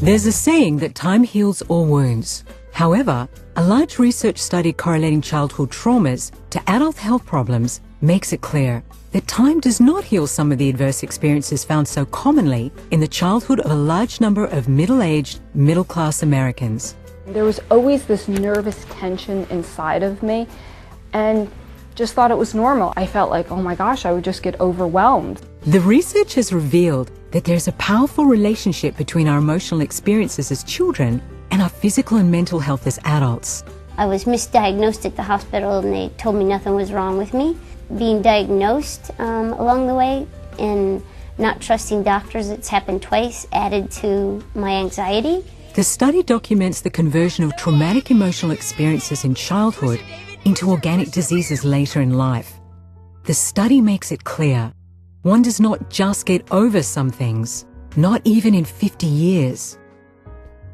There's a saying that time heals all wounds. However, a large research study correlating childhood traumas to adult health problems makes it clear that time does not heal some of the adverse experiences found so commonly in the childhood of a large number of middle-aged, middle-class Americans. There was always this nervous tension inside of me, and just thought it was normal. I felt like, oh my gosh, I would just get overwhelmed. The research has revealed that there's a powerful relationship between our emotional experiences as children and our physical and mental health as adults. I was misdiagnosed at the hospital and they told me nothing was wrong with me. Being diagnosed along the way and not trusting doctors, it's happened twice, added to my anxiety. The study documents the conversion of traumatic emotional experiences in childhood into organic diseases later in life. The study makes it clear one does not just get over some things, not even in 50 years.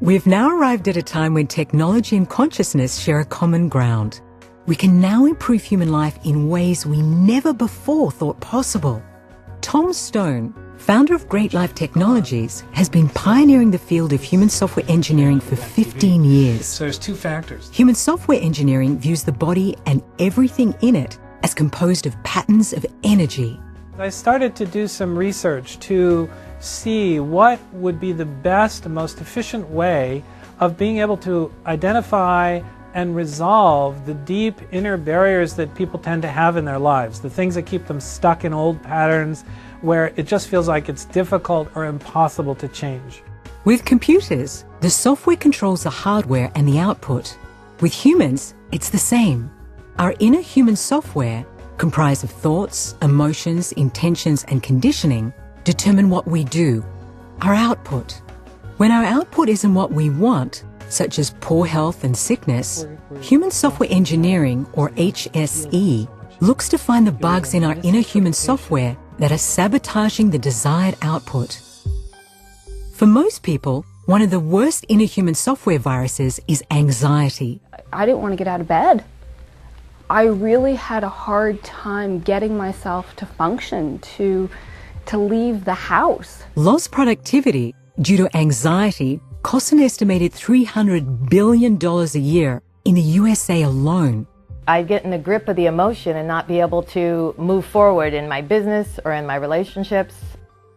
We've now arrived at a time when technology and consciousness share a common ground. We can now improve human life in ways we never before thought possible. Tom Stone, founder of Great Life Technologies, has been pioneering the field of human software engineering for 15 years. So there's two factors. Human software engineering views the body and everything in it as composed of patterns of energy. I started to do some research to see what would be the best, most efficient way of being able to identify and resolve the deep inner barriers that people tend to have in their lives, the things that keep them stuck in old patterns where it just feels like it's difficult or impossible to change. With computers, the software controls the hardware and the output. With humans, it's the same. Our inner human software, comprised of thoughts, emotions, intentions, and conditioning, determine what we do, our output. When our output isn't what we want, such as poor health and sickness, human software engineering, or HSE, looks to find the bugs in our inner human software that are sabotaging the desired output. For most people, one of the worst inner human software viruses is anxiety. I didn't want to get out of bed. I really had a hard time getting myself to function, to leave the house. Lost productivity due to anxiety costs an estimated $300 billion a year in the USA alone. I'd get in the grip of the emotion and not be able to move forward in my business or in my relationships.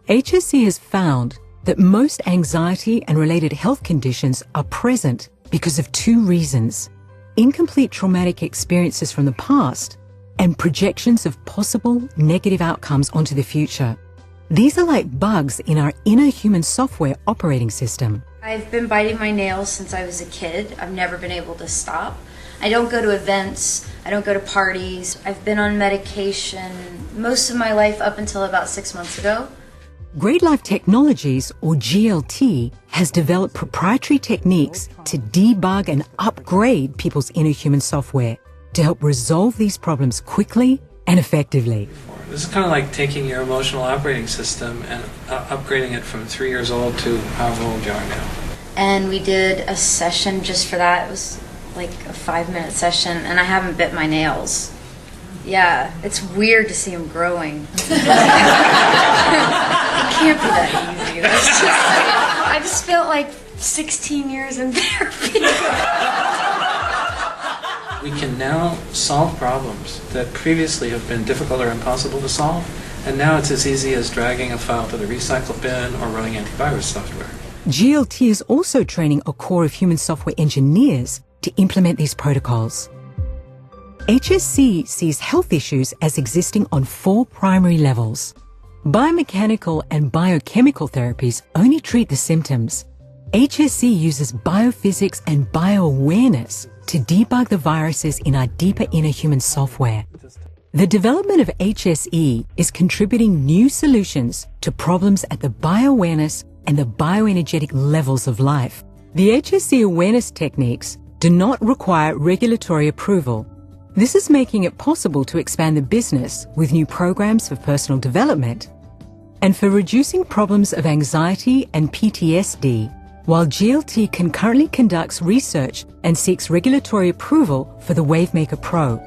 HSE has found that most anxiety and related health conditions are present because of two reasons: incomplete traumatic experiences from the past and projections of possible negative outcomes onto the future. These are like bugs in our inner human software operating system. I've been biting my nails since I was a kid. I've never been able to stop. I don't go to events. I don't go to parties. I've been on medication most of my life up until about 6 months ago. Great Life Technologies, or GLT, has developed proprietary techniques to debug and upgrade people's inner human software to help resolve these problems quickly and effectively. This is kind of like taking your emotional operating system and upgrading it from 3 years old to however old you are now. And we did a session just for that. It was like a 5-minute session, and I haven't bit my nails. Yeah, it's weird to see them growing. It can't be that easy. I just felt like 16 years in therapy. We can now solve problems that previously have been difficult or impossible to solve, and now it's as easy as dragging a file to the recycle bin or running antivirus software. GLT is also training a core of human software engineers to implement these protocols. HSE sees health issues as existing on 4 primary levels. Biomechanical and biochemical therapies only treat the symptoms. HSE uses biophysics and bioawareness to debug the viruses in our deeper inner human software. The development of HSE is contributing new solutions to problems at the bioawareness and the bioenergetic levels of life. The HSE awareness techniques do not require regulatory approval. This is making it possible to expand the business with new programs for personal development and for reducing problems of anxiety and PTSD, while GLT concurrently conducts research and seeks regulatory approval for the Wavemaker Pro.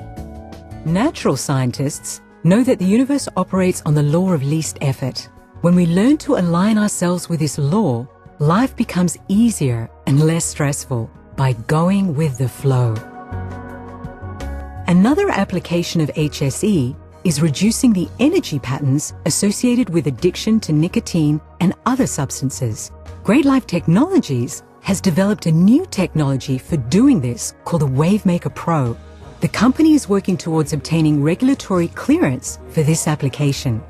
Natural scientists know that the universe operates on the law of least effort. When we learn to align ourselves with this law, life becomes easier and less stressful by going with the flow. Another application of HSE is reducing the energy patterns associated with addiction to nicotine and other substances. Great Life Technologies has developed a new technology for doing this called the WaveMaker Pro. The company is working towards obtaining regulatory clearance for this application.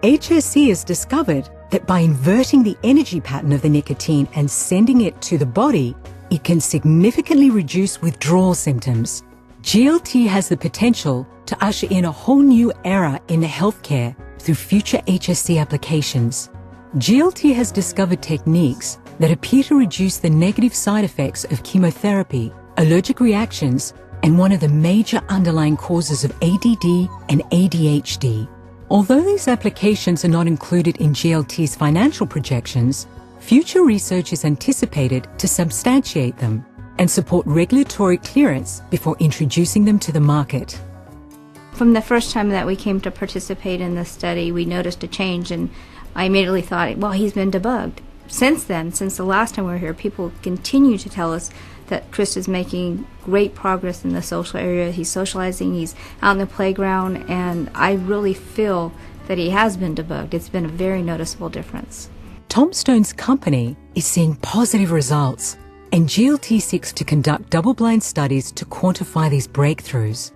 HSE has discovered that by inverting the energy pattern of the nicotine and sending it to the body, it can significantly reduce withdrawal symptoms. GLT has the potential to usher in a whole new era in healthcare through future HSE applications. GLT has discovered techniques that appear to reduce the negative side effects of chemotherapy, allergic reactions, and one of the major underlying causes of ADD and ADHD. Although these applications are not included in GLT's financial projections, future research is anticipated to substantiate them and support regulatory clearance before introducing them to the market. From the first time that we came to participate in this study, we noticed a change, and I immediately thought, well, he's been debugged. Since then, since the last time we were here, people continue to tell us that Chris is making great progress in the social area. He's socializing, he's out in the playground, and I really feel that he has been debugged. It's been a very noticeable difference. Tom Stone's company is seeing positive results, and GLT seeks to conduct double-blind studies to quantify these breakthroughs.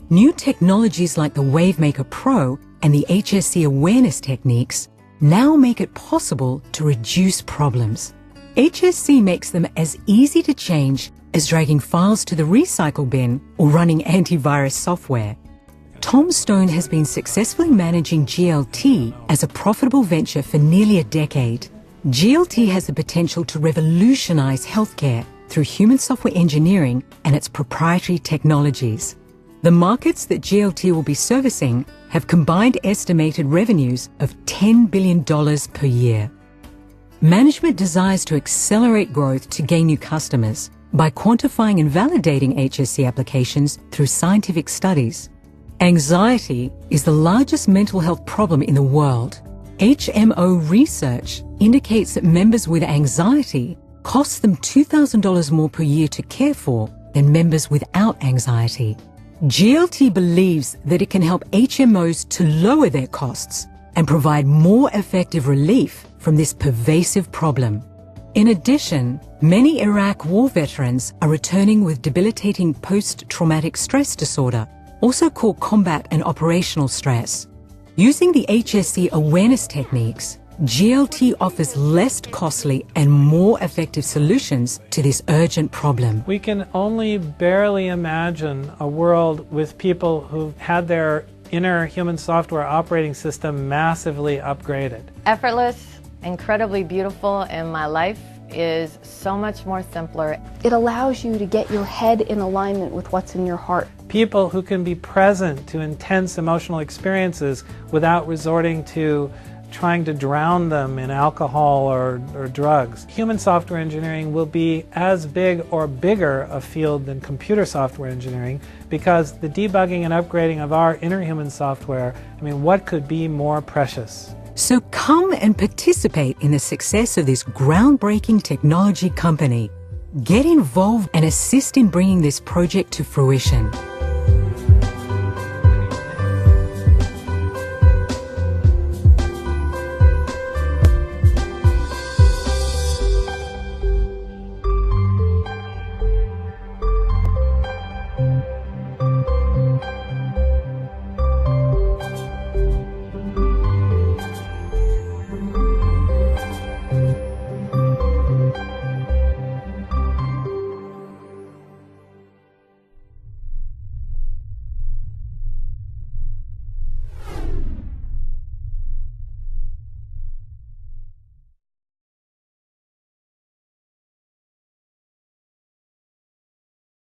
New technologies like the WaveMaker Pro and the HSE awareness techniques now make it possible to reduce problems. HSE makes them as easy to change as dragging files to the recycle bin or running antivirus software. Tom Stone has been successfully managing GLT as a profitable venture for nearly a decade. GLT has the potential to revolutionize healthcare through human software engineering and its proprietary technologies. The markets that GLT will be servicing have combined estimated revenues of $10 billion per year. Management desires to accelerate growth to gain new customers by quantifying and validating HSE applications through scientific studies. Anxiety is the largest mental health problem in the world. HMO research indicates that members with anxiety cost them $2,000 more per year to care for than members without anxiety. GLT believes that it can help HMOs to lower their costs and provide more effective relief from this pervasive problem. In addition, many Iraq war veterans are returning with debilitating post-traumatic stress disorder, also called combat and operational stress. Using the HSE awareness techniques, GLT offers less costly and more effective solutions to this urgent problem. We can only barely imagine a world with people who've had their inner human software operating system massively upgraded. Effortless, incredibly beautiful, and my life is so much more simpler. It allows you to get your head in alignment with what's in your heart. People who can be present to intense emotional experiences without resorting to trying to drown them in alcohol or drugs. Human software engineering will be as big or bigger a field than computer software engineering, because the debugging and upgrading of our inner human software, I mean, what could be more precious? So come and participate in the success of this groundbreaking technology company. Get involved and assist in bringing this project to fruition.